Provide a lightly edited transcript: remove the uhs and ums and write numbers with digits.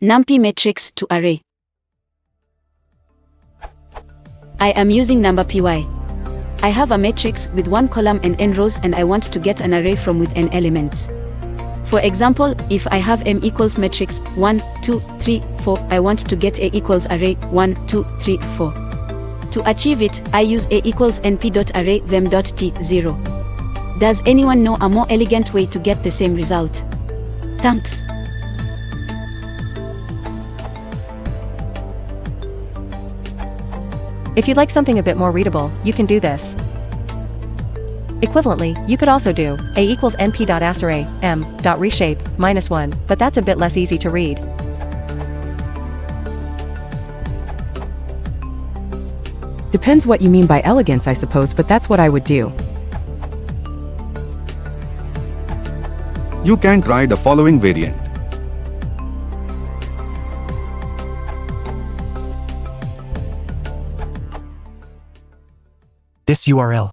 Numpy matrix to array. I am using Numpy. I have a matrix with 1 column and n rows, and I want to get an array from with n elements. For example, if I have m equals matrix 1, 2, 3, 4, I want to get a equals array 1, 2, 3, 4. To achieve it, I use a equals np.array vem.t0. Does anyone know a more elegant way to get the same result? Thanks. If you'd like something a bit more readable, you can do this. Equivalently, you could also do a equals np.asArray m.reshape -1, but that's a bit less easy to read. Depends what you mean by elegance, I suppose, but that's what I would do. You can try the following variant. This URL